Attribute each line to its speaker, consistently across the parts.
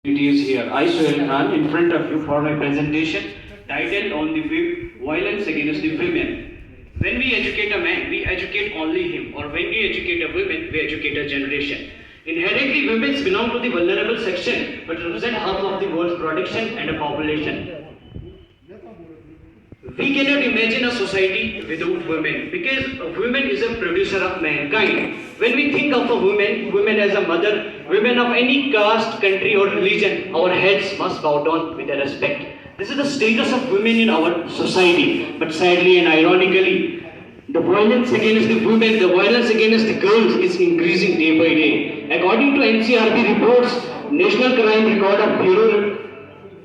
Speaker 1: It is here. I, Sohail, in front of you for my presentation titled on the violence against the women. When we educate a man, we educate only him, or when we educate a woman, we educate a generation. Inherently, women belong to the vulnerable section, but represent half of the world's production and a population. We cannot imagine a society without women because a woman is a producer of mankind. When we think of a woman as a mother, women of any caste, country or religion, our heads must bow down with a respect. This is the status of women in our society. But sadly and ironically, the violence against the women, the violence against the girls is increasing day by day. According to NCRB reports, National Crime Record of Bureau,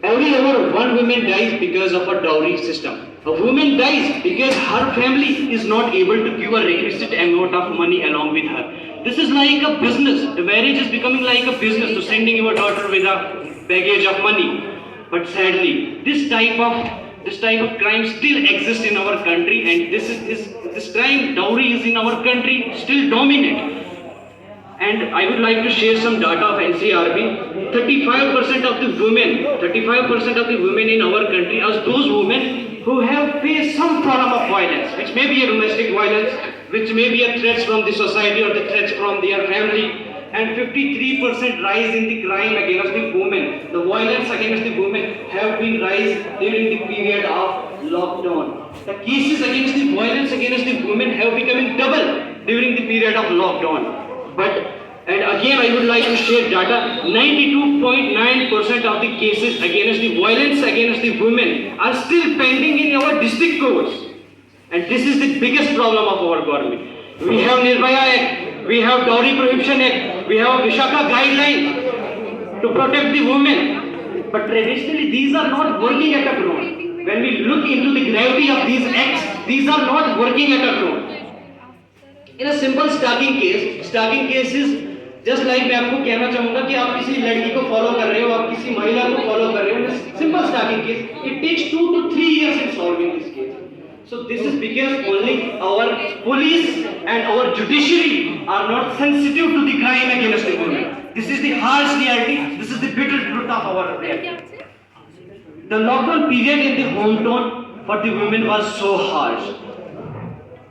Speaker 1: every hour one woman dies because of a dowry system. A woman dies because her family is not able to give a requisite amount of money along with her. This is like a business. The marriage is becoming like a business to sending your daughter with a baggage of money. But sadly, this type of crime still exists in our country, and this crime, dowry, is in our country still dominant. And I would like to share some data of NCRB. 35% of the women in our country are those women who have faced some form of violence, which may be a domestic violence, which may be a threat from the society or the threats from their family. And 53% rise in the crime against the women. The violence against the women have been rise during the period of lockdown. The cases against the violence against the women have become double during the period of lockdown. And again, I would like to share data. 92.9% of the cases against the violence against the women are still pending in our district courts. And this is the biggest problem of our government. We have Nirbhaya Act, we have Dowry Prohibition Act, we have Vishaka guidelines to protect the women. But traditionally, these are not working at a ground. When we look into the gravity of these acts, these are not working at a ground. In a simple stalking case is just like मैं आपको कहना चाहूँगा कि आप किसी लड़की को follow कर रहे हो, आप किसी महिला को फॉलो कर रहे हो. Simple stalking case, it takes 2 to 3 years in solving this case. So this is because only our police and our judiciary are not sensitive to the crime against the women. This is the harsh reality. This is the bitter truth of our reality. The lockdown period in the hometown for the women was so harsh.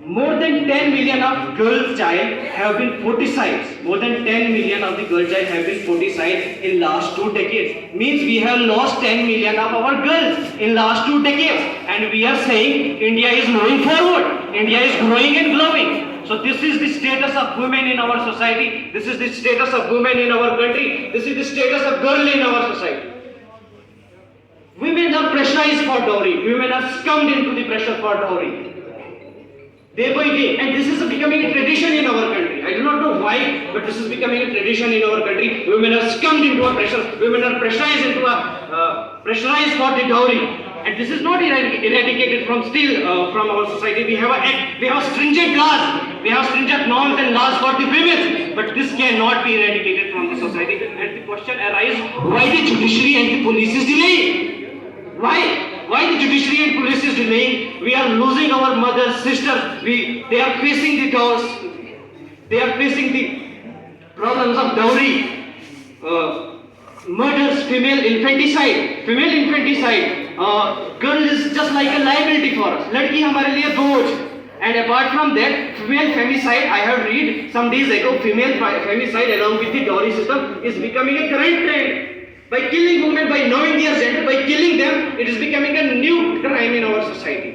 Speaker 1: More than 10 million of girl child have been foeticides. More than 10 million of the girl child have been foeticides in last 2 decades. Means we have lost 10 million of our girls in last 2 decades. And we are saying India is moving forward. India is growing and glowing. So this is the status of women in our society. This is the status of women in our country. This is the status of girl in our society. Women are pressurized for dowry. Women are succumbed into the pressure for dowry. Day by day, and this is becoming a tradition in our country. I do not know why, but this is becoming a tradition in our country. Women are succumbed into a pressure. Women are pressurized into pressurized for the dowry, and this is not eradicated from our society. We have we have stringent laws, we have stringent norms and laws for the women, but this cannot be eradicated from the society. And the question arises: why the judiciary and the police is delaying? Why the judiciary and police is delaying? We are losing our mothers, sisters. They are facing the doors. They are facing the problems of dowry, murders, female infanticide. Girl is just like a liability for us. लड़की हमारे लिए बोझ. And apart from that, female femicide, I have read some days ago, female femicide along with the dowry system is becoming a current trend. By killing women, by knowing their gender, by killing them, it is becoming a new crime in our society.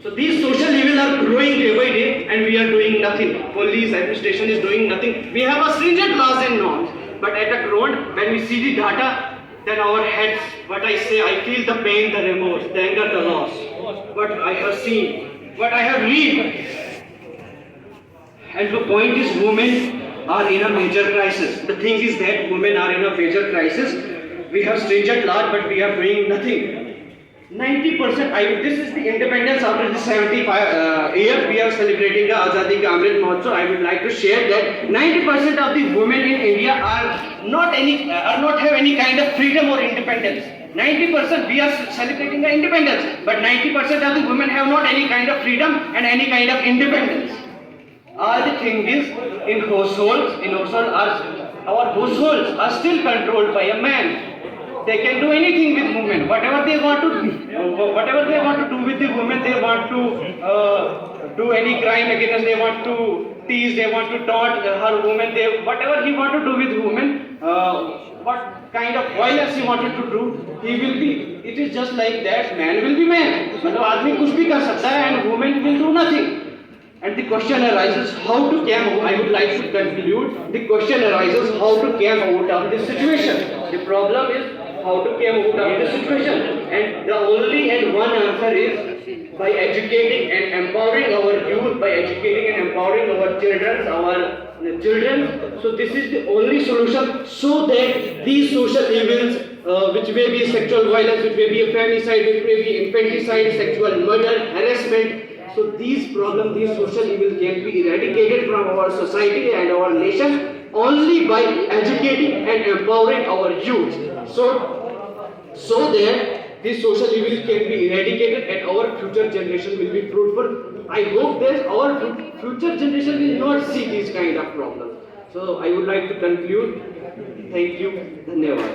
Speaker 1: So these social evils are growing day by day, and we are doing nothing. Police administration is doing nothing. We have a stringent laws and norms, but at a ground, when we see the data, then our heads, what I say, I feel the pain, the remorse, the anger, the loss. What I have seen, what I have read. And the point is, women are in a major crisis. The thing is that women are in a major crisis. We have stringent law, but we are doing nothing. 90%, this is the independence after the 75 years we are celebrating the Azadi Ka Amrit Mahotsav. I would like to share that 90% of the women in India are not have any kind of freedom or independence. 90% we are celebrating the independence, but 90% of the women have not any kind of freedom and any kind of independence. All the thing is in households are our households are still controlled by a man. They can do anything with women. Whatever they want to do with the women, they want to do any crime against. They want to tease. They want to taunt her woman. Whatever he want to do with women, what kind of violence he wanted to do, he will be. It is just like that. Man will be man. मतलब आदमी कुछ भी कर सकता है, and women will do nothing. And the question arises how to come out. I would like to conclude. The question arises how to come out of this situation. The problem is how to come out of this situation. And the only and one answer is by educating and empowering our youth, by educating and empowering our children. So this is the only solution, so that these social evils, which may be sexual violence, which may be a femicide, which may be infanticide, sexual murder, harassment. So these problems, these social evils can be eradicated from our society and our nation only by educating and empowering our youth. So that these social evils can be eradicated and our future generation will be fruitful. I hope that our future generation will not see these kind of problems. So I would like to conclude. Thank you. Dhanyavad.